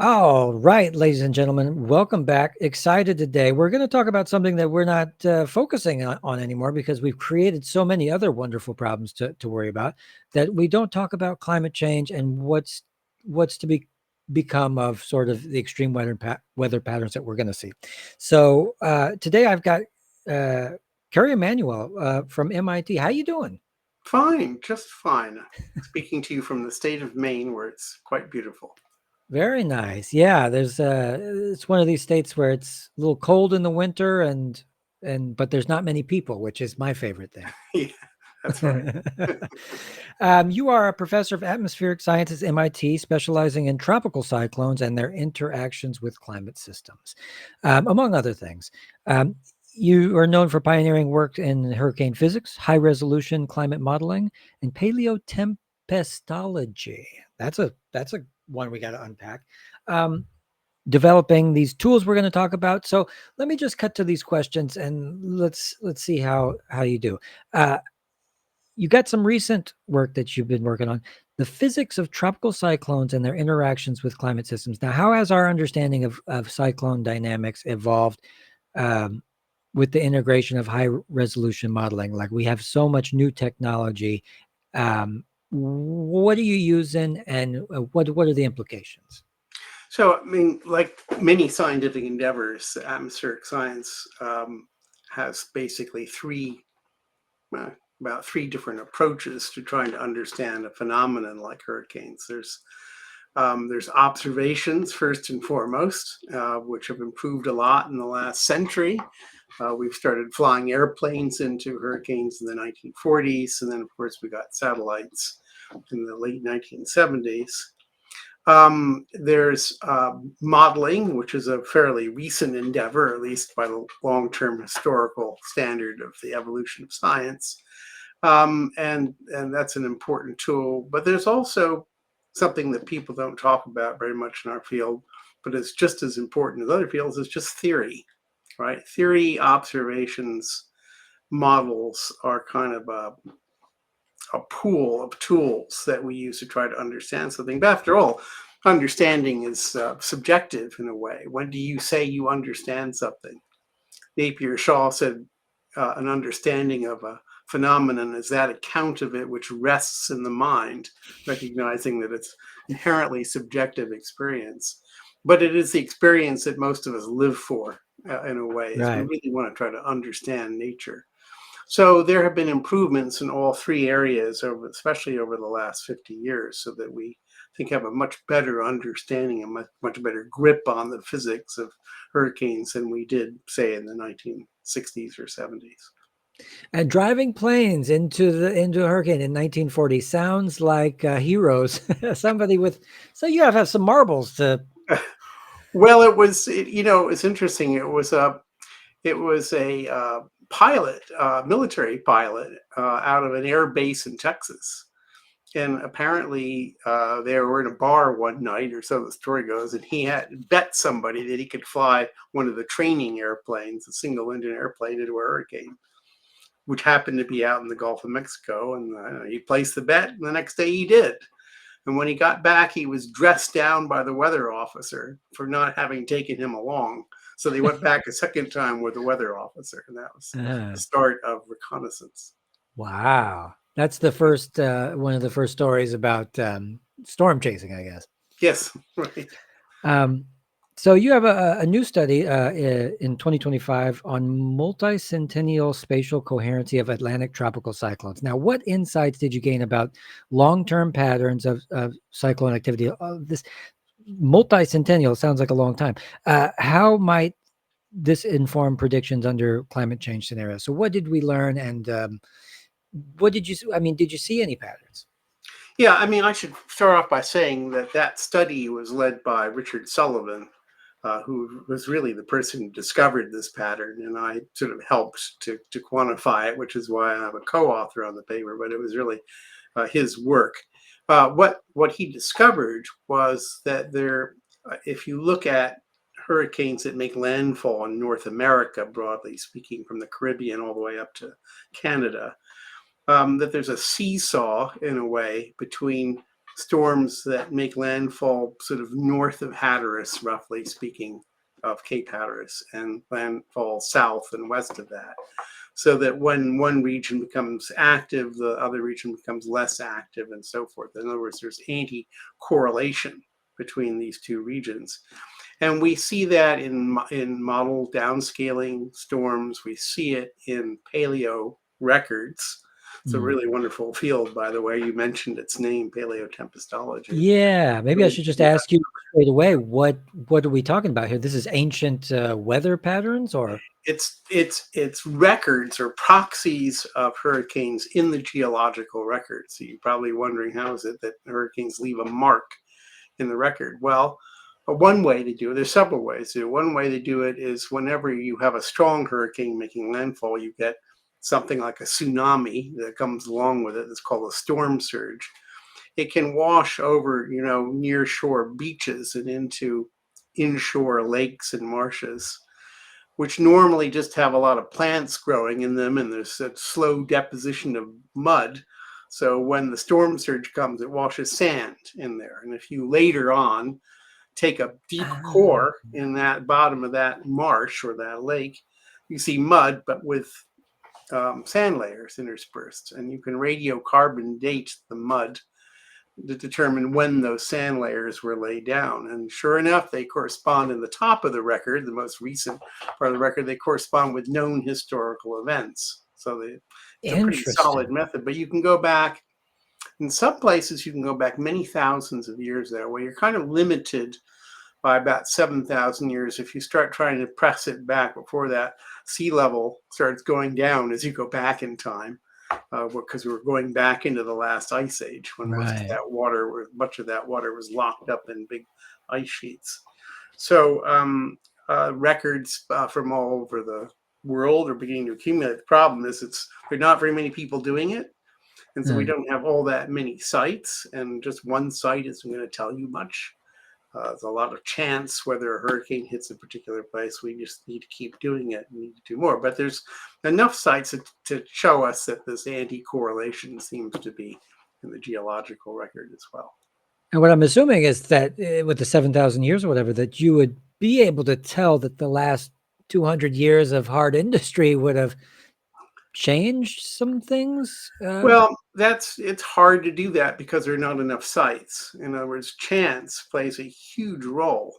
All right, ladies and gentlemen, welcome back. Excited today. We're going to talk about something that we're not focusing on anymore because we've created so many other wonderful problems to worry about that we don't talk about climate change and what's to become of sort of the extreme weather patterns that we're going to see. So today I've got uh, Kerry Emanuel from MIT. How you doing? Fine, just fine. Speaking to you from the state of Maine, where it's quite beautiful. Very nice. Yeah, there's it's one of these states where it's a little cold in the winter and but there's not many people, which is my favorite thing. Yeah, that's right. You are a professor of atmospheric sciences at MIT, specializing in tropical cyclones and their interactions with climate systems, among other things. Um, you are known for pioneering work in hurricane physics, high resolution climate modeling, and paleo-tempestology. That's a one we got to unpack. Um, Developing these tools we're going to talk about. So let me just cut to these questions and let's see how you do. Uh, you got some recent work that you've been working on, the physics of tropical cyclones and their interactions with climate systems. Now, how has our understanding of cyclone dynamics evolved um, with the integration of high resolution modeling? Like we have so much new technology. What are you using and what are the implications? So, I mean, like many scientific endeavors, atmospheric science has basically uh, about three different approaches to trying to understand a phenomenon like hurricanes. There's observations first and foremost, which have improved a lot in the last century. We've started flying airplanes into hurricanes in the 1940s, and then, of course, we got satellites in the late 1970s. There's modeling, which is a fairly recent endeavor, at least by the long term historical standard of the evolution of science. And that's an important tool. But there's also something that people don't talk about very much in our field, but it's just as important as other fields, is just theory, right? Theory, observations, models are kind of a pool of tools that we use to try to understand something. But after all, understanding is subjective in a way. When do you say you understand something? Napier Shaw said an understanding of a phenomenon is that account of it which rests in the mind, recognizing that it's inherently subjective experience. But it is the experience that most of us live for in a way, is we Right. really want to try to understand nature. So there have been improvements in all three areas, especially over the last 50 years, so that we think have a much better understanding and much better grip on the physics of hurricanes than we did, say, in the 1960s or 70s. And driving planes into a hurricane in 1940 sounds like heroes. Somebody with so you have some marbles to. Well, it's interesting. It was a pilot, military pilot, out of an air base in Texas. And apparently, they were in a bar one night, or so the story goes, and he had bet somebody that he could fly one of the training airplanes, a single engine airplane, into a hurricane, which happened to be out in the Gulf of Mexico. And he placed the bet, and the next day he did. And when he got back, he was dressed down by the weather officer for not having taken him along. So they went back a second time with the weather officer, and that was the uh, start of reconnaissance. wow, that's the first one of the first stories about storm chasing, I guess. Yes, right. Um, so you have a new study in 2025 on multicentennial spatial coherency of Atlantic tropical cyclones. Now, what insights did you gain about long-term patterns of cyclone activity? This multicentennial sounds like a long time. How might this inform predictions under climate change scenarios? So, what did we learn, and what did you? I mean, did you see any patterns? Yeah, I mean, I should start off by saying that that study was led by Richard Sullivan, who was really the person who discovered this pattern, and I sort of helped to quantify it, which is why I'm a co-author on the paper. But it was really his work. What he discovered was that if you look at hurricanes that make landfall in North America, broadly speaking, from the Caribbean all the way up to Canada, that there's a seesaw in a way between storms that make landfall sort of north of Hatteras, roughly speaking, of Cape Hatteras, and landfall south and west of that. So that when one region becomes active, the other region becomes less active, and so forth. In other words, there's anti-correlation between these two regions. And we see that in model downscaling storms. We see it in paleo records. It's a really wonderful field, by the way. You mentioned its name, paleo-tempestology. Yeah, maybe I should just Yeah. ask you straight away, what are we talking about here? This is ancient weather patterns, or It's records or proxies of hurricanes in the geological record. So you're probably wondering, how is it that hurricanes leave a mark in the record? Well, one way to do it, there's several ways to do it. One way to do it is whenever you have a strong hurricane making landfall, you get something like a tsunami that comes along with it. It's called a storm surge. It can wash over, near shore beaches and into inshore lakes and marshes, which normally just have a lot of plants growing in them, and there's a slow deposition of mud. So when the storm surge comes, it washes sand in there. And if you later on take a deep core in that bottom of that marsh or that lake, you see mud, but with sand layers interspersed. And you can radiocarbon date the mud to determine when those sand layers were laid down. And sure enough, they correspond in the top of the record, the most recent part of the record, they correspond with known historical events. So it's a pretty solid interesting. method. But you can go back, in some places, you can go back many thousands of years that way. You're kind of limited by about 7,000 years if you start trying to press it back before that sea level starts going down as you go back in time, because we're going back into the last ice age when much of Right. that water was locked up in big ice sheets. So records from all over the world are beginning to accumulate. The problem is there are not very many people doing it. And so we don't have all that many sites, and just one site isn't going to tell you much. There's a lot of chance whether a hurricane hits a particular place. We just need to keep doing it. We need to do more. But there's enough sites to show us that this anti-correlation seems to be in the geological record as well. And what I'm assuming is that with the 7,000 years or whatever, that you would be able to tell that the last 200 years of hard industry would have changed some things. Well, it's hard to do that because there are not enough sites. In other words, chance plays a huge role,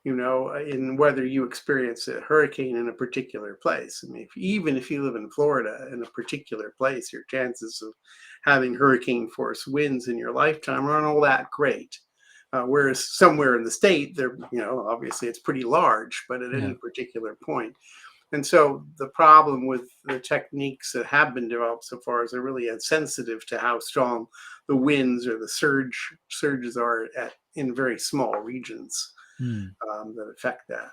in whether you experience a hurricane in a particular place. I mean, even if you live in Florida, in a particular place, your chances of having hurricane force winds in your lifetime aren't all that great. Whereas somewhere in the state, obviously it's pretty large, but at any particular point. And so the problem with the techniques that have been developed so far is they're really insensitive to how strong the winds or the surges are in very small regions that affect that.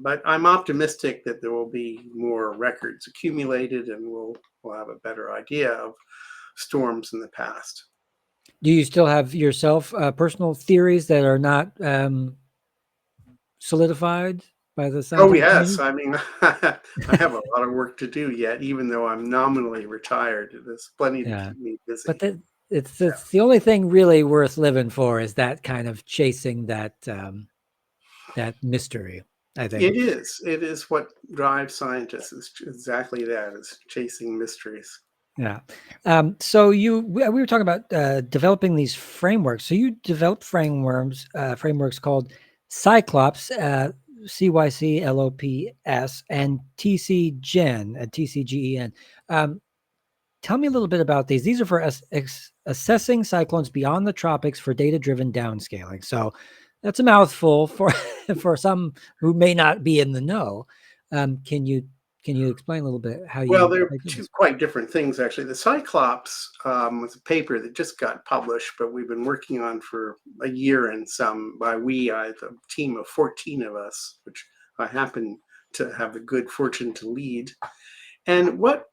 But I'm optimistic that there will be more records accumulated, and we'll have a better idea of storms in the past. Do you still have yourself personal theories that are not solidified by the Oh, scientific yes. community? I mean, I have a lot of work to do yet, even though I'm nominally retired. There's plenty to Yeah, keep me but busy. it's the only thing really worth living for, is that kind of chasing that mystery, I think. It is. It is what drives scientists. Is exactly that. Is chasing mysteries. Yeah. So we were talking about developing these frameworks. So you developed frameworks called Cyclops, CYCLOPS, and TCGEN. Tell me a little bit about these. These are for assessing cyclones beyond the tropics for data-driven downscaling. So that's a mouthful for for some who may not be in the know. Can you explain a little bit how Well, you they're do two this? quite different things, actually. The Cyclops was a paper that just got published, but we've been working on for a year and some. By we, I have a team of 14 of us, which I happen to have the good fortune to lead. And what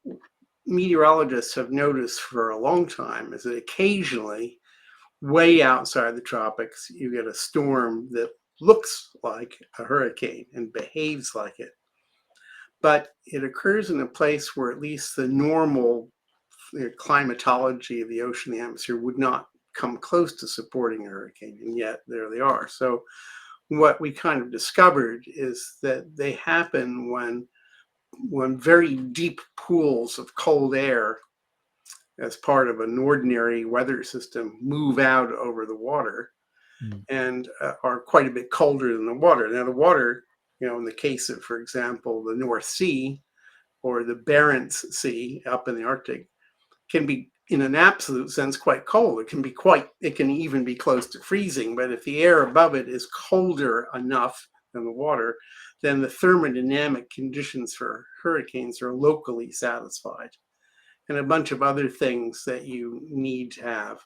meteorologists have noticed for a long time is that occasionally, way outside the tropics, you get a storm that looks like a hurricane and behaves like it. But it occurs in a place where at least the normal climatology of the ocean, the atmosphere would not come close to supporting a hurricane, and yet there they are. So what we kind of discovered is that they happen when very deep pools of cold air as part of an ordinary weather system move out over the water and are quite a bit colder than the water. Now the water, in the case of, for example, the North Sea or the Barents Sea up in the Arctic, can be, in an absolute sense, quite cold. It can even be close to freezing. But if the air above it is colder enough than the water, then the thermodynamic conditions for hurricanes are locally satisfied. And a bunch of other things that you need to have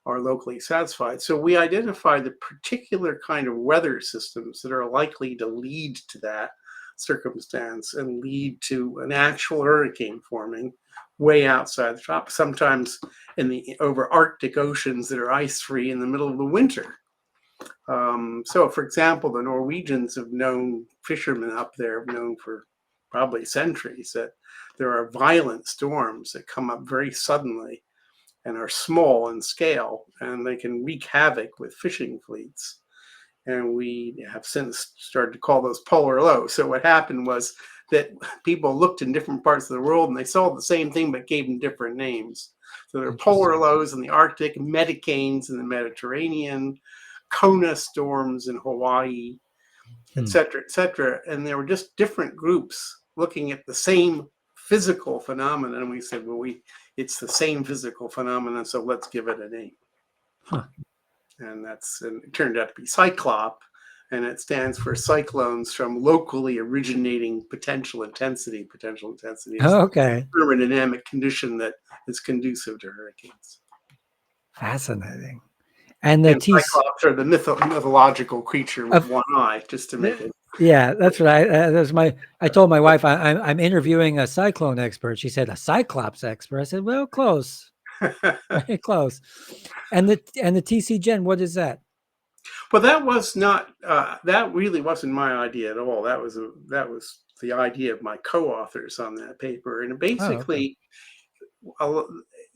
are locally satisfied. So we identify the particular kind of weather systems that are likely to lead to that circumstance and lead to an actual hurricane forming way outside the tropics, sometimes in the over Arctic oceans that are ice-free in the middle of the winter. So, for example, the Norwegians have known, fishermen up there have known for probably centuries, that there are violent storms that come up very suddenly and are small in scale, and they can wreak havoc with fishing fleets. And we have since started to call those polar lows. So what happened was that people looked in different parts of the world and they saw the same thing but gave them different names. So there are polar lows in the Arctic, medicanes in the Mediterranean, Kona storms in Hawaii, et cetera, et cetera. And there were just different groups looking at the same physical phenomenon. And we said, well, it's the same physical phenomenon, so let's give it a name. And it turned out to be Cyclops, and it stands for cyclones from locally originating potential intensity. Potential intensity is a thermodynamic condition that is conducive to hurricanes. Fascinating. And Cyclops are the mythological creature with one eye, just to make it. Yeah, that's what I told my wife I'm interviewing a cyclone expert. She said, a Cyclops expert. I said, well, close. Very close. And the TC Gen, what is that? Well, that was not. That really wasn't my idea at all. That was the idea of my co-authors on that paper. And basically,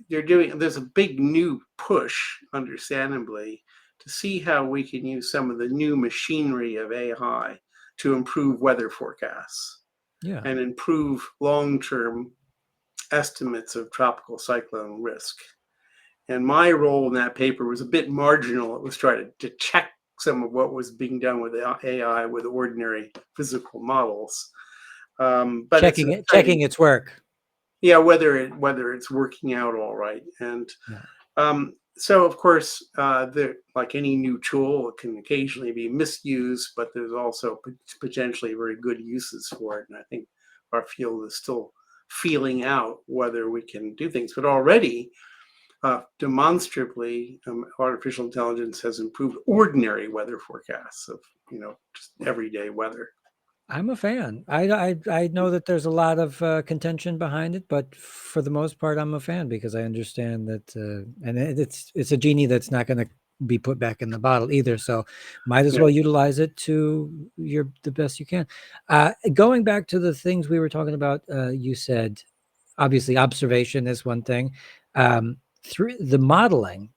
there's a big new push, understandably, to see how we can use some of the new machinery of AI to improve weather forecasts and improve long-term estimates of tropical cyclone risk. And my role in that paper was a bit marginal. It was trying to check some of what was being done with AI with ordinary physical models. But checking its work. Yeah, whether it's working out all right. And so, of course, like any new tool, it can occasionally be misused, but there's also potentially very good uses for it. And I think our field is still feeling out whether we can do things. But already, demonstrably, artificial intelligence has improved ordinary weather forecasts of just everyday weather. I'm a fan. I know that there's a lot of contention behind it, but for the most part, I'm a fan because I understand that, and it's a genie that's not going to be put back in the bottle either. So, might as well utilize it to the best you can. Going back to the things we were talking about, you said obviously observation is one thing. Through the modeling,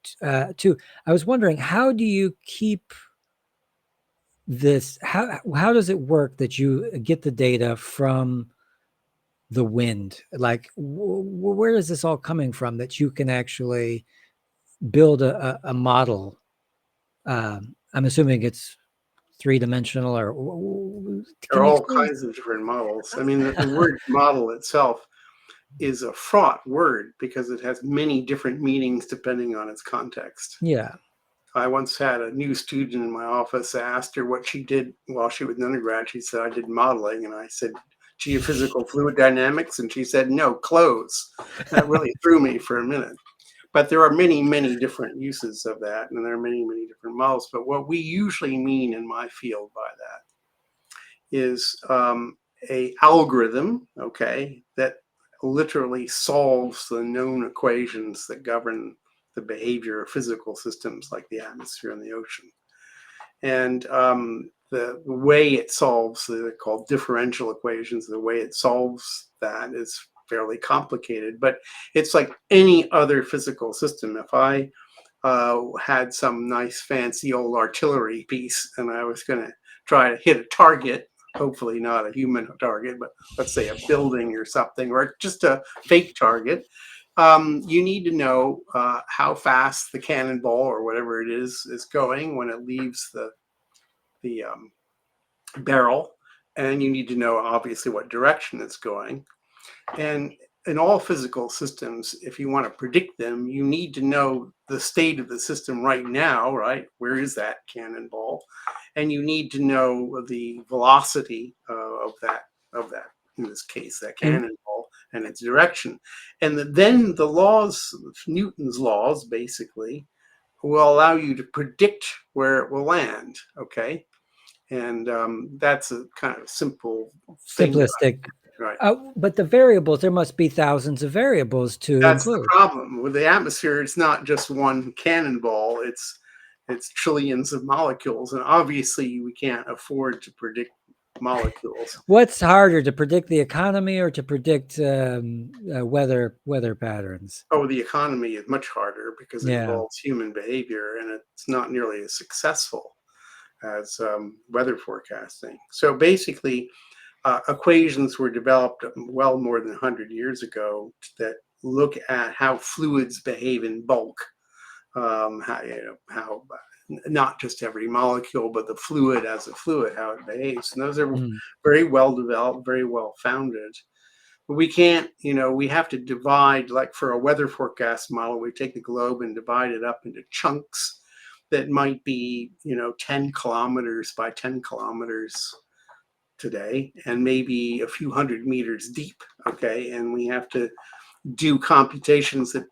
too. I was wondering, how do you keep this, how does it work that you get the data from the wind? Like, where is this all coming from that you can actually build a model? I'm assuming it's three-dimensional, or there are all kinds of different models. I mean, the word model itself is a fraught word because it has many different meanings depending on its context. Yeah. I once had a new student in my office. I asked her what she did while she was an undergrad. She said, I did modeling. And I said, geophysical fluid dynamics? And she said, no, clothes. That really threw me for a minute. But there are many, many different uses of that. And there are many, many different models. But what we usually mean in my field by that is a algorithm, that literally solves the known equations that govern the behavior of physical systems like the atmosphere and the ocean. And the way it solves, they're called differential equations, the way it solves that is fairly complicated, but it's like any other physical system. If I had some nice fancy old artillery piece, and I was going to try to hit a target, hopefully not a human target, but let's say a building or something, or just a fake target. You need to know how fast the cannonball or whatever it is going when it leaves the barrel, and you need to know obviously what direction it's going. And in all physical systems, if you want to predict them, you need to know the state of the system right now, right? Where is that cannonball? And you need to know the velocity of that, in this case, that And cannonball and its direction. And then the laws, Newton's laws, basically, will allow you to predict where it will land, okay? And that's a kind of simple thing, simplistic. right? But the variables, there must be thousands of variables to That's the include. problem with the atmosphere. It's not just one cannonball. It's trillions of molecules, and obviously we can't afford to predict molecules. What's harder, to predict the economy or to predict weather patterns? Oh, the economy is much harder because it Yeah. involves human behavior, and it's not nearly as successful as weather forecasting. So basically, equations were developed well more than 100 years ago that look at how fluids behave in bulk, how not just every molecule, but the fluid as a fluid, how it behaves. And those are Mm. very well developed, very well founded. But we can't, we have to divide, like for a weather forecast model, we take the globe and divide it up into chunks that might be, 10 kilometers by 10 kilometers today, and maybe a few hundred meters deep. Okay. And we have to do computations that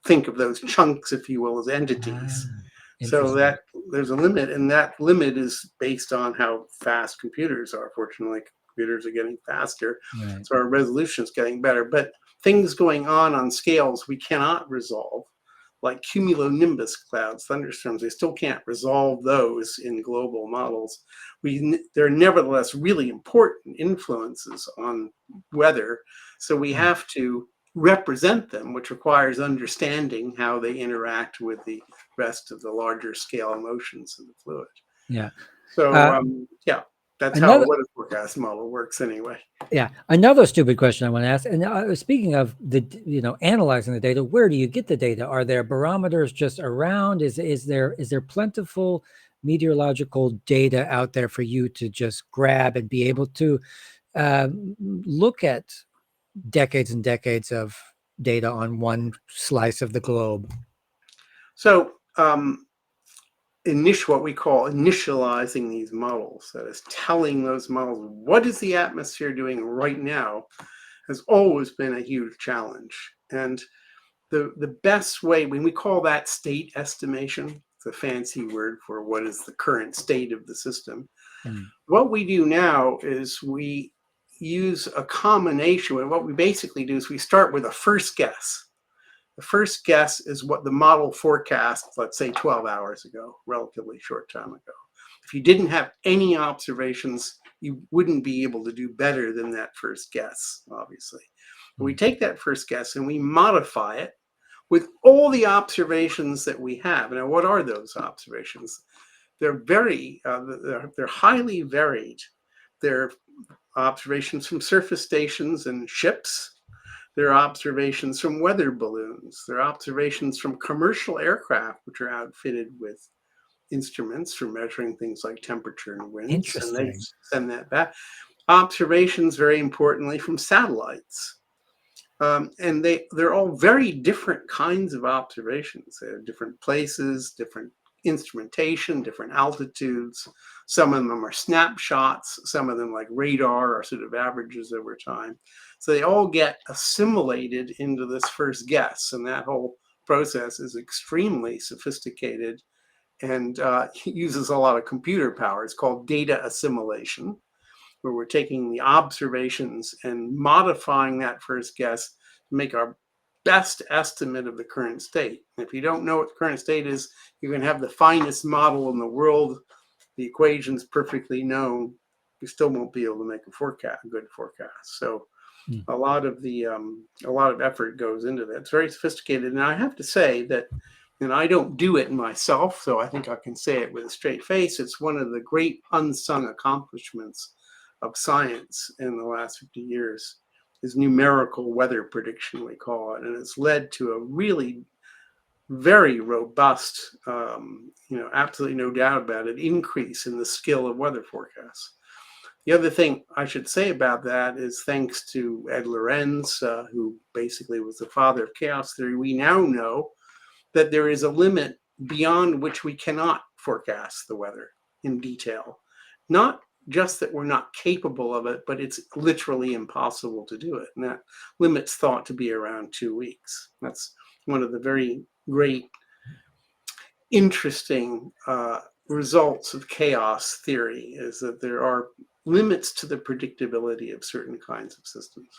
think of those chunks, if you will, as entities. Ah, So interesting. that there's a limit, and that limit is based on how fast computers are. Fortunately, computers are getting faster, Right. so our resolution is getting better. But things going on scales we cannot resolve, like cumulonimbus clouds, thunderstorms, they still can't resolve those in global models. They're nevertheless really important influences on weather, so we Mm. have to represent them, which requires understanding how they interact with the rest of the larger scale motions of the fluid. Yeah. So, Uh, yeah, that's how a another weather forecast model works anyway. Yeah, another stupid question I want to ask. And speaking of analyzing the data, where do you get the data? Are there barometers just around? Is there plentiful meteorological data out there for you to just grab and be able to look at decades and decades of data on one slice of the globe? So, what we call initializing these models, that is telling those models what is the atmosphere doing right now, has always been a huge challenge. And the best way, when we call that state estimation, it's a fancy word for what is the current state of the system. Mm. What we do now is we use a combination. And what we basically do is we start with a first guess. The first guess is what the model forecast, let's say 12 hours ago, relatively short time ago. If you didn't have any observations, you wouldn't be able to do better than that first guess, obviously. We take that first guess and we modify it with all the observations that we have. Now, what are those observations? They're they're highly varied. They're observations from surface stations and ships. There are observations from weather balloons. There are observations from commercial aircraft, which are outfitted with instruments for measuring things like temperature and winds, and they Interesting. send that back. Observations, very importantly, from satellites. And they're all very different kinds of observations. They're different places, different instrumentation, different altitudes. Some of them are snapshots. Some of them, like radar, are sort of averages over time. So they all get assimilated into this first guess. And that whole process is extremely sophisticated and uses a lot of computer power. It's called data assimilation, where we're taking the observations and modifying that first guess to make our best estimate of the current state. And if you don't know what the current state is, you can have the finest model in the world, the equations perfectly known, you still won't be able to make a good forecast. So Mm. a lot of effort goes into that. It's very sophisticated. And I have to say that And I don't do it myself, so I think I can say it with a straight face. It's one of the great unsung accomplishments of science in the last 50 years is numerical weather prediction, we call it. And it's led to a really very robust, absolutely no doubt about it, increase in the skill of weather forecasts. The other thing I should say about that is thanks to Ed Lorenz, who basically was the father of chaos theory, we now know that there is a limit beyond which we cannot forecast the weather in detail. Not just that we're not capable of it, but it's literally impossible to do it. And that limit's thought to be around 2 weeks. That's one of the very great, interesting results of chaos theory, is that there are limits to the predictability of certain kinds of systems.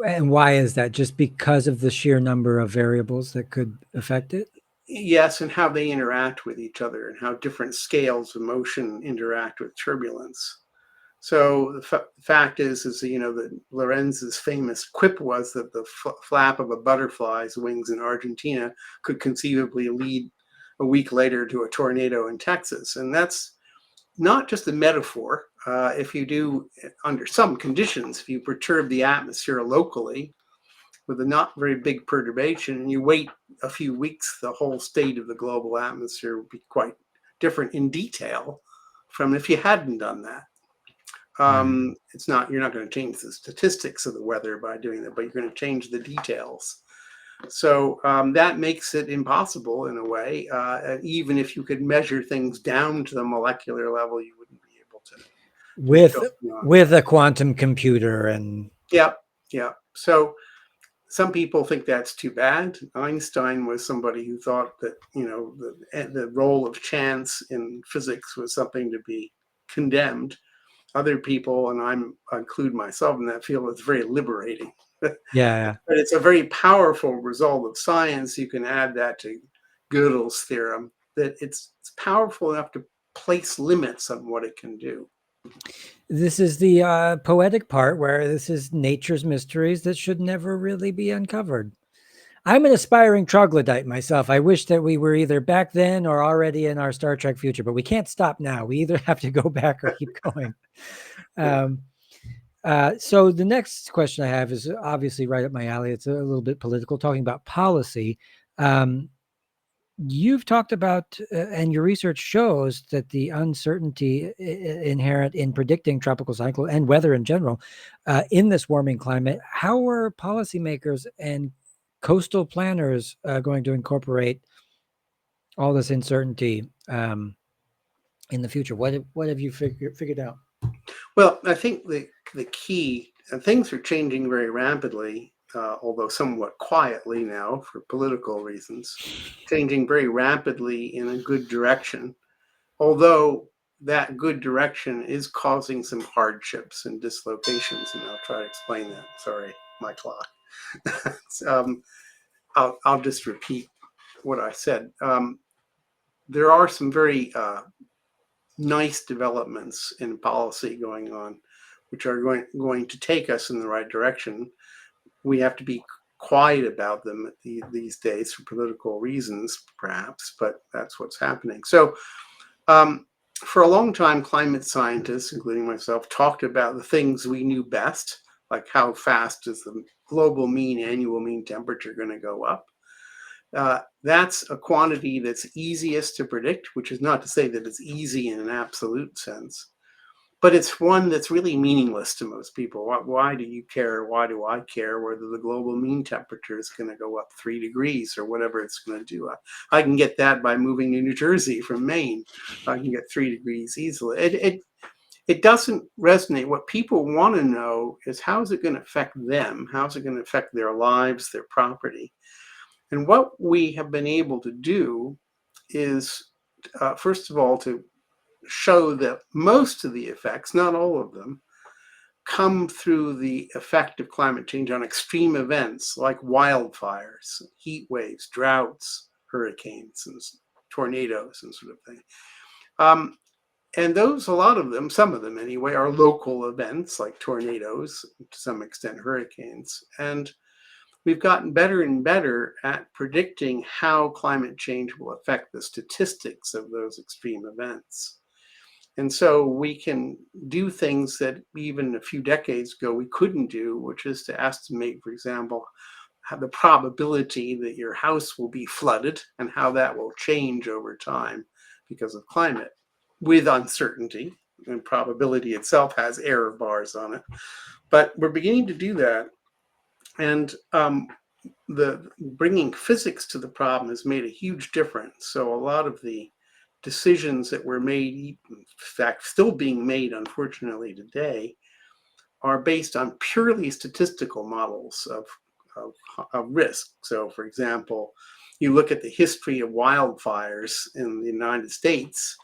And why is that? Just because of the sheer number of variables that could affect it? Yes, and how they interact with each other and how different scales of motion interact with turbulence. So the fact is that Lorenz's famous quip was that the flap of a butterfly's wings in Argentina could conceivably lead a week later to a tornado in Texas. And that's not just a metaphor. If you do, under some conditions, if you perturb the atmosphere locally with a not very big perturbation and you wait a few weeks, the whole state of the global atmosphere would be quite different in detail from if you hadn't done that. It's not, you're not going to change the statistics of the weather by doing that, but you're going to change the details. So that makes it impossible in a way. Even if you could measure things down to the molecular level, you wouldn't be able to. With a quantum computer and yeah. So some people think that's too bad. Einstein was somebody who thought that the role of chance in physics was something to be condemned. Other people, and I include myself in that field, it's very liberating. yeah. But it's a very powerful result of science. You can add that to Gödel's theorem, that it's powerful enough to place limits on what it can do. This is the poetic part where this is nature's mysteries that should never really be uncovered. I'm an aspiring troglodyte myself. I wish that we were either back then or already in our Star Trek future, but we can't stop now. We either have to go back or keep going. So the next question I have is obviously right up my alley. It's a little bit political, talking about policy. You've talked about, and your research shows that the uncertainty inherent in predicting tropical cycle and weather in general in this warming climate. How are policymakers and coastal planners going to incorporate all this uncertainty in the future? What have you figured out? Well, I think the key, and things are changing very rapidly, although somewhat quietly now for political reasons, changing very rapidly in a good direction. Although that good direction is causing some hardships and dislocations, and I'll try to explain that. Sorry, my clock. I'll just repeat what I said. There are some very nice developments in policy going on, which are going to take us in the right direction. We have to be quiet about them these days for political reasons, perhaps, but that's what's happening. So for a long time, climate scientists, including myself, talked about the things we knew best, like how fast is the global annual mean temperature going to go up. That's a quantity that's easiest to predict, which is not to say that it's easy in an absolute sense, but it's one that's really meaningless to most people. Why do you care? Why do I care whether the global mean temperature is going to go up 3 degrees or whatever it's going to do? I can get that by moving to New Jersey from Maine. I can get 3 degrees easily. It doesn't resonate. What people want to know is how is it going to affect them? How is it going to affect their lives, their property? And what we have been able to do is, first of all, to show that most of the effects, not all of them, come through the effect of climate change on extreme events like wildfires, heat waves, droughts, hurricanes, and tornadoes, and sort of thing. And those, a lot of them, some of them anyway, are local events like tornadoes, to some extent hurricanes. And we've gotten better and better at predicting how climate change will affect the statistics of those extreme events. And so we can do things that even a few decades ago we couldn't do, which is to estimate, for example, how the probability that your house will be flooded and how that will change over time because of climate with uncertainty. And probability itself has error bars on it. But we're beginning to do that. And the bringing physics to the problem has made a huge difference. So a lot of the decisions that were made, in fact, still being made, unfortunately, today, are based on purely statistical models of risk. So, for example, you look at the history of wildfires in the United States,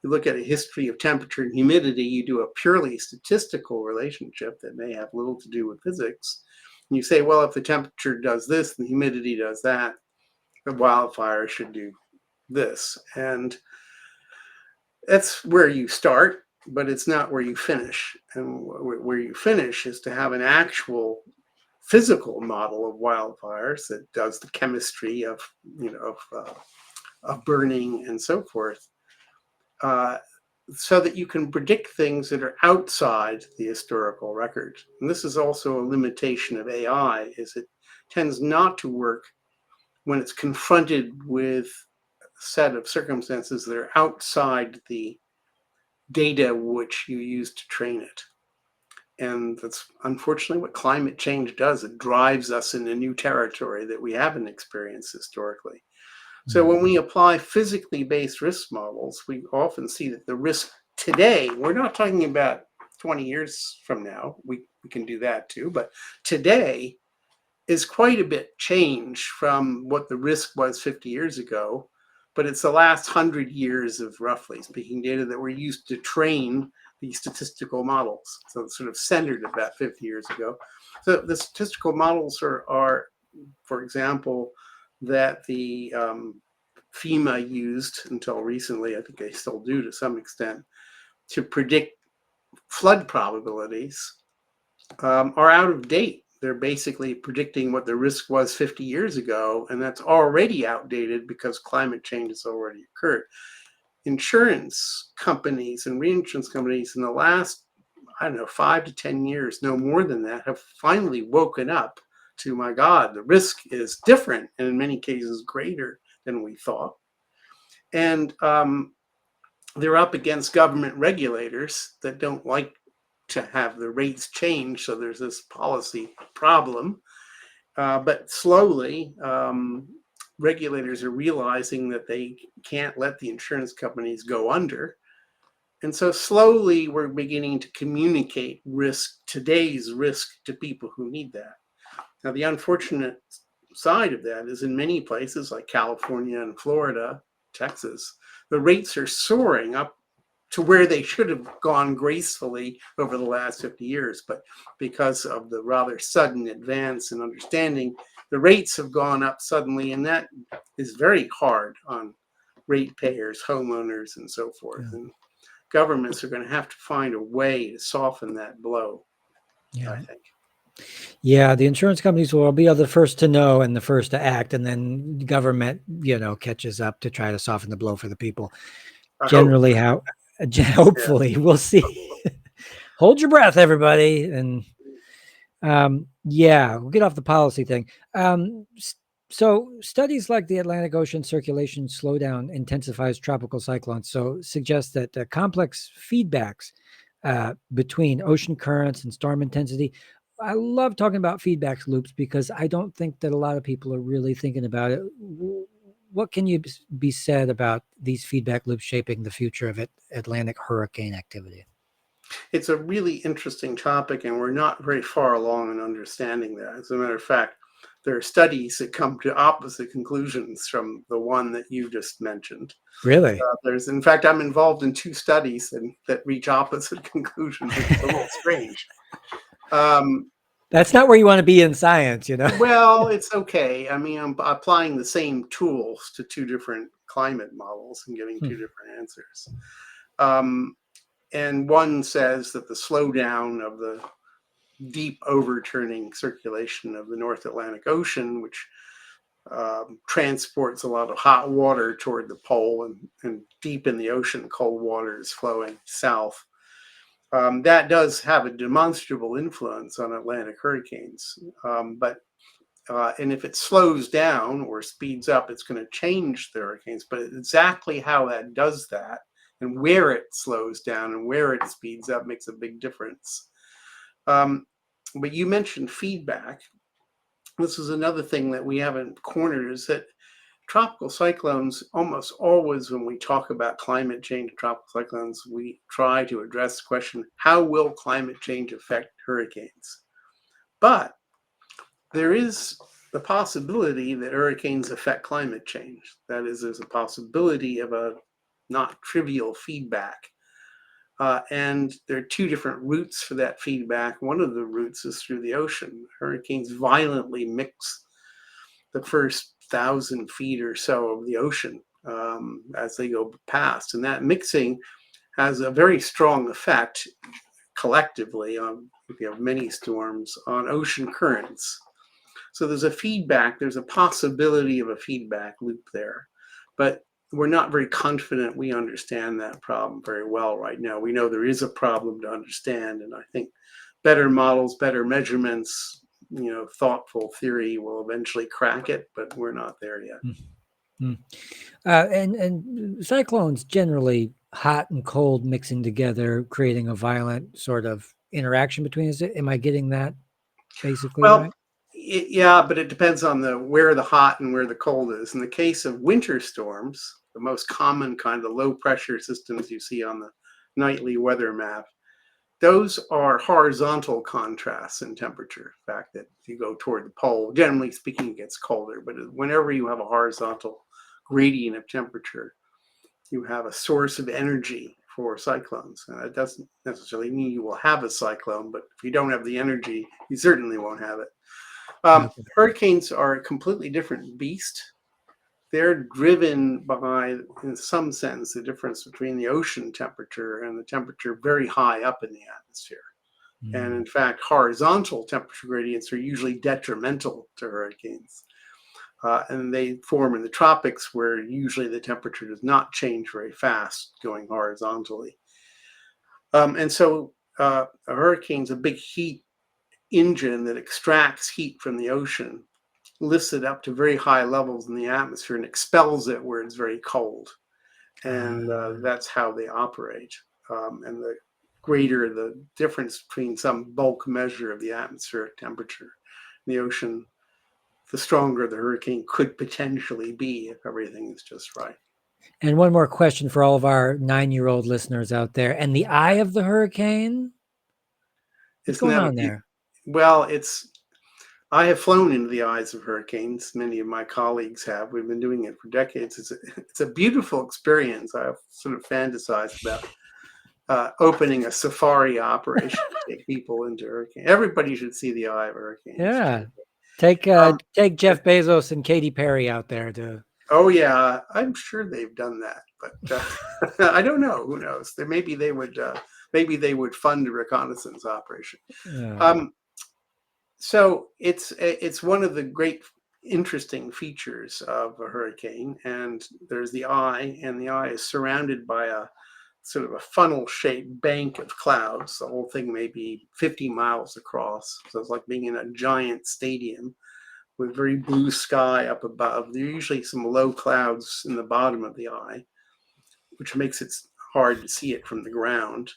you look at a history of temperature and humidity, you do a purely statistical relationship that may have little to do with physics. And you say, well, if the temperature does this and the humidity does that, the wildfire should do this. And that's where you start, but it's not where you finish. And where you finish is to have an actual physical model of wildfires that does the chemistry of, of burning and so forth, so that you can predict things that are outside the historical record. And this is also a limitation of AI, is it tends not to work when it's confronted with a set of circumstances that are outside the data which you use to train it. And that's unfortunately what climate change does. It drives us into new territory that we haven't experienced historically. So when we apply physically based risk models, we often see that the risk today, we're not talking about 20 years from now, we can do that too, but today is quite a bit changed from what the risk was 50 years ago. But it's the last 100 years of, roughly speaking, data that were used to train these statistical models. So it's sort of centered about 50 years ago. So the statistical models are, for example, that the FEMA used until recently, I think they still do to some extent, to predict flood probabilities, are out of date. They're basically predicting what the risk was 50 years ago, and that's already outdated because climate change has already occurred. Insurance companies and reinsurance companies in the last, 5 to 10 years, no more than that, have finally woken up to, my God, the risk is different and in many cases greater than we thought. And they're up against government regulators that don't like to have the rates change. So there's this policy problem. But slowly, regulators are realizing that they can't let the insurance companies go under. And so slowly we're beginning to communicate today's risk, to people who need that. Now, the unfortunate side of that is in many places like California and Florida, Texas, the rates are soaring up to where they should have gone gracefully over the last 50 years. But because of the rather sudden advance in understanding, the rates have gone up suddenly, and that is very hard on ratepayers, homeowners, and so forth. Yeah. And governments are going to have to find a way to soften that blow, I think. Yeah, the insurance companies will be the first to know and the first to act, and then government, catches up to try to soften the blow for the people. Generally, hopefully, we'll see. Hold your breath, everybody. And we'll get off the policy thing. So studies like the Atlantic Ocean circulation slowdown intensifies tropical cyclones. So suggest that complex feedbacks between ocean currents and storm intensity. I love talking about feedback loops because I don't think that a lot of people are really thinking about it. What can you be said about these feedback loops shaping the future of Atlantic hurricane activity? It's a really interesting topic, and we're not very far along in understanding that. As a matter of fact, there are studies that come to opposite conclusions from the one that you just mentioned. Really? In fact, I'm involved in 2 studies that reach opposite conclusions. It's a little strange. That's not where you want to be in science, Well, it's okay. I mean, I'm applying the same tools to 2 different climate models and getting 2 different answers. And one says that the slowdown of the deep overturning circulation of the North Atlantic Ocean, which transports a lot of hot water toward the pole, and deep in the ocean, cold water is flowing south. That does have a demonstrable influence on Atlantic hurricanes. And if it slows down or speeds up, it's going to change the hurricanes. But exactly how that does that and where it slows down and where it speeds up makes a big difference. But you mentioned feedback. This is another thing that we haven't cornered, is that tropical cyclones, almost always when we talk about climate change, tropical cyclones, we try to address the question, how will climate change affect hurricanes? But there is the possibility that hurricanes affect climate change. That is, there's a possibility of a not trivial feedback. And there are two different routes for that feedback. One of the routes is through the ocean. Hurricanes violently mix the first 1,000 feet or so of the ocean as they go past. And that mixing has a very strong effect collectively on, if you have many storms, on ocean currents. So there's a feedback, there's a possibility of a feedback loop there. But we're not very confident we understand that problem very well right now. We know there is a problem to understand, and I think better models, better measurements, thoughtful theory will eventually crack it, but we're not there yet. Mm-hmm. And cyclones generally hot and cold mixing together, creating a violent sort of interaction between us. Am I getting that basically right? Yeah, but it depends on where the hot and where the cold is. In the case of winter storms, the most common kind of low pressure systems you see on the nightly weather map, those are horizontal contrasts in temperature. The fact that if you go toward the pole, generally speaking, it gets colder, but whenever you have a horizontal gradient of temperature, you have a source of energy for cyclones. It doesn't necessarily mean you will have a cyclone, but if you don't have the energy, you certainly won't have it. Hurricanes are a completely different beast. They're driven by, in some sense, the difference between the ocean temperature and the temperature very high up in the atmosphere. And in fact, horizontal temperature gradients are usually detrimental to hurricanes. And they form in the tropics, where usually the temperature does not change very fast going horizontally. And so a hurricane's a big heat engine that extracts heat from the ocean, lifts it up to very high levels in the atmosphere, and expels it where it's very cold. And that's how they operate. And the greater the difference between some bulk measure of the atmospheric temperature in the ocean, the stronger the hurricane could potentially be if everything is just right. And one more question for all of our 9-year-old listeners out there. And the eye of the hurricane? What's going on there? Well, I have flown into the eyes of hurricanes. Many of my colleagues have. We've been doing it for decades. It's a beautiful experience. I've sort of fantasized about opening a safari operation to take people into hurricane. Everybody should see the eye of a hurricane. Yeah. Take Jeff Bezos and Katy Perry out there to. Oh yeah, I'm sure they've done that, but I don't know. Who knows? Maybe they would fund a reconnaissance operation. Yeah. So it's one of the great interesting features of a hurricane, and there's the eye, and the eye is surrounded by a sort of a funnel-shaped bank of clouds. The whole thing may be 50 miles across, so it's like being in a giant stadium with very blue sky up above. There are usually some low clouds in the bottom of the eye, which makes it hard to see it from the ground.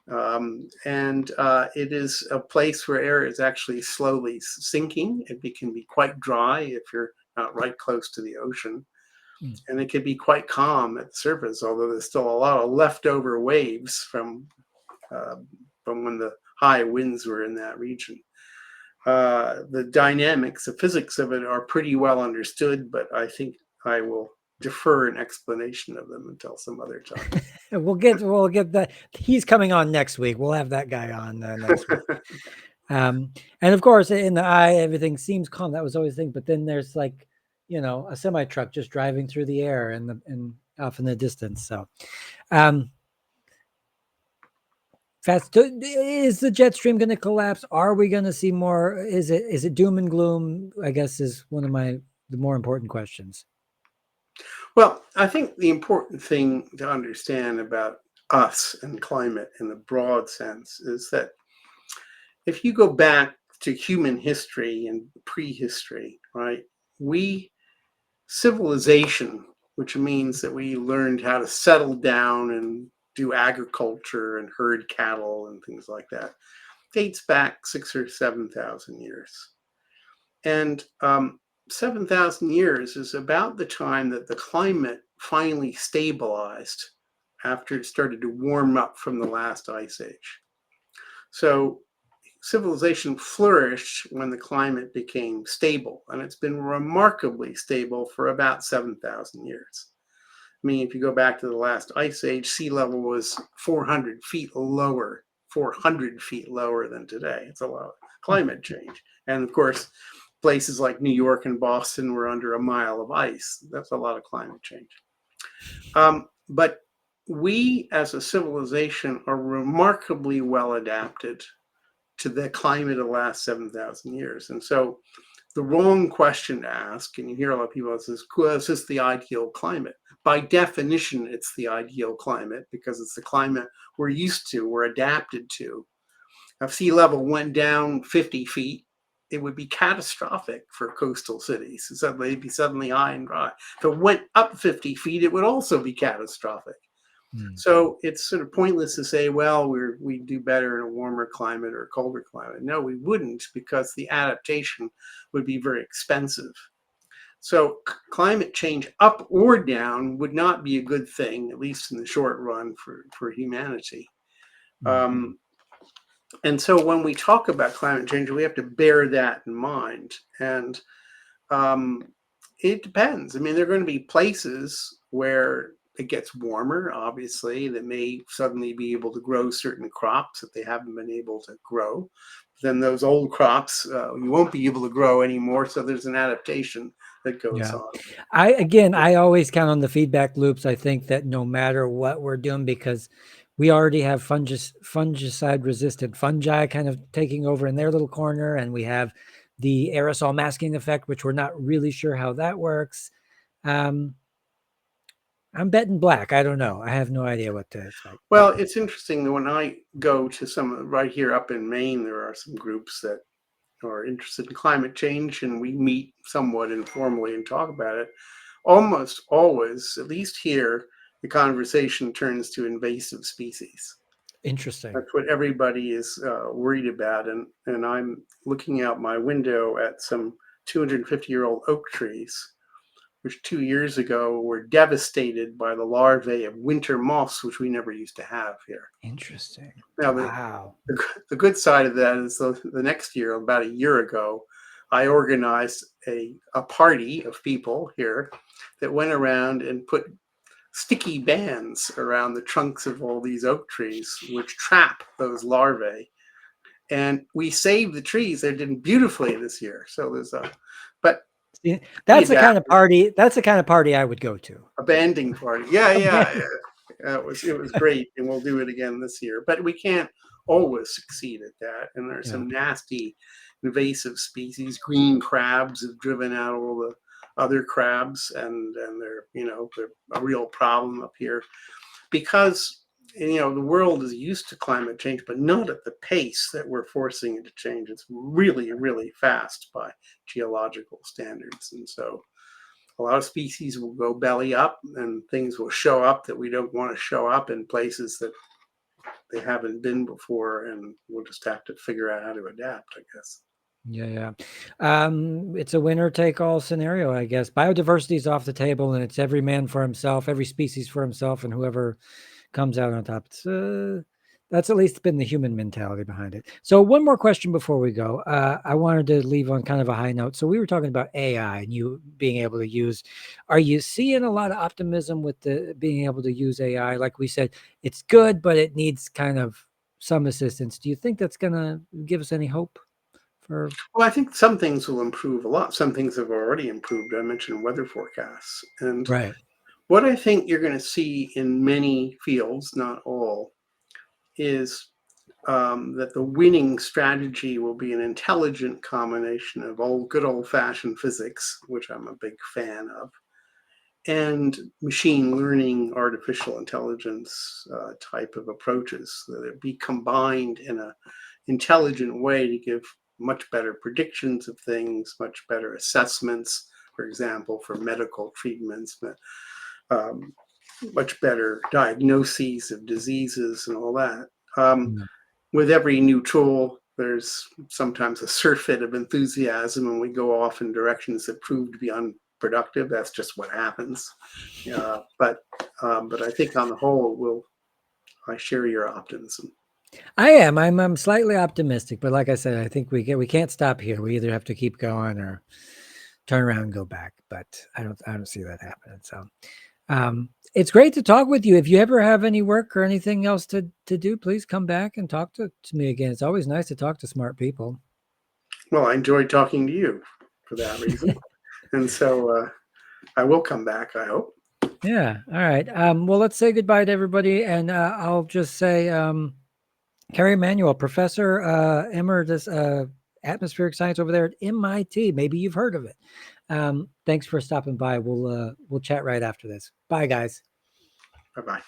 It is a place where air is actually slowly sinking. It can be quite dry if you're not right close to the ocean. And it can be quite calm at the surface, although there's still a lot of leftover waves from when the high winds were in that region. The dynamics, the physics of it are pretty well understood, but I think I will defer an explanation of them until some other time. We'll get that. He's coming on next week. We'll have that guy on next week. And of course, in the eye, everything seems calm. That was always the thing. But then there's like, a semi truck just driving through the air and off in the distance. So, fast. Is the jet stream going to collapse? Are we going to see more? Is it doom and gloom? I guess is one of the more important questions. Well, I think the important thing to understand about us and climate in the broad sense is that if you go back to human history and prehistory, right, we civilization, which means that we learned how to settle down and do agriculture and herd cattle and things like that, dates back 6 or 7 thousand years. And 7,000 years is about the time that the climate finally stabilized after it started to warm up from the last ice age. So civilization flourished when the climate became stable, and it's been remarkably stable for about 7,000 years. I mean, if you go back to the last ice age, sea level was 400 feet lower, 400 feet lower than today. It's a lot of climate change. And of course, places like New York and Boston were under a mile of ice. That's a lot of climate change. But we as a civilization are remarkably well adapted to the climate of the last 7,000 years. And so the wrong question to ask, and you hear a lot of people say, is this the ideal climate? By definition, it's the ideal climate because it's the climate we're used to, we're adapted to. If sea level went down 50 feet, it would be catastrophic for coastal cities. It'd be suddenly high and dry. If it went up 50 feet, it would also be catastrophic. So it's sort of pointless to say, well, we do better in a warmer climate or a colder climate. No, we wouldn't, because the adaptation would be very expensive. So climate change up or down would not be a good thing, at least in the short run for humanity. And so when we talk about climate change, we have to bear that in mind. And it depends. I mean, there are going to be places where it gets warmer, obviously, that may suddenly be able to grow certain crops that they haven't been able to grow. Then those old crops you won't be able to grow anymore. So there's an adaptation that goes on. I always count on the feedback loops. I think that no matter what we're doing, because we already have fungicide resistant fungi kind of taking over in their little corner, and we have the aerosol masking effect, which we're not really sure how that works. I'm betting black. I don't know. I have no idea what to expect. Well, it's interesting that when I go to some right here up in Maine, there are some groups that are interested in climate change, and we meet somewhat informally and talk about it. Almost always, at least here, the conversation turns to invasive species. Interesting. That's what everybody is worried about. And I'm looking out my window at some 250-year-old oak trees, which 2 years ago were devastated by the larvae of winter moths, which we never used to have here. Interesting. Now, wow. The good side of that is the next year, about a year ago, I organized a party of people here that went around and put sticky bands around the trunks of all these oak trees, which trap those larvae. And we saved the trees. They did beautifully this year. So there's but that's the kind of party. That's the kind of party I would go to. A banding party. Yeah. It was great, and we'll do it again this year. But we can't always succeed at that. And there's some nasty invasive species. Green crabs have driven out all the other crabs, and they're a real problem up here because the world is used to climate change, but not at the pace that we're forcing it to change. It's really, really fast by geological standards, and so a lot of species will go belly up, and things will show up that we don't want to show up in places that they haven't been before, and we'll just have to figure out how to adapt, I guess. Yeah. It's a winner take all scenario, I guess. Biodiversity is off the table, and it's every man for himself, every species for himself, and whoever comes out on top. That's at least been the human mentality behind it. So one more question before we go. I wanted to leave on kind of a high note. So we were talking about AI and you being able to use. Are you seeing a lot of optimism with the being able to use AI? Like we said, it's good, but it needs kind of some assistance. Do you think that's going to give us any hope? Well, I think some things will improve a lot. Some things have already improved. I mentioned weather forecasts. And what I think you're going to see in many fields, not all, is that the winning strategy will be an intelligent combination of good old-fashioned physics, which I'm a big fan of, and machine learning, artificial intelligence type of approaches, that it be combined in an intelligent way to give much better predictions of things, much better assessments, for example, for medical treatments, much better diagnoses of diseases and all that. Yeah. With every new tool, there's sometimes a surfeit of enthusiasm, and we go off in directions that prove to be unproductive. That's just what happens. But I think on the whole, I share your optimism. I am. I'm slightly optimistic, but like I said, I think we can't stop here. We either have to keep going or turn around and go back. But I don't see that happening. So it's great to talk with you. If you ever have any work or anything else to do, please come back and talk to me again. It's always nice to talk to smart people. Well, I enjoyed talking to you for that reason. And so I will come back, I hope. Yeah. All right. Well, let's say goodbye to everybody. And I'll just say, Kerry Emanuel, Professor Emeritus Atmospheric Science over there at MIT. Maybe you've heard of it. Thanks for stopping by. We'll chat right after this. Bye, guys. Bye-bye.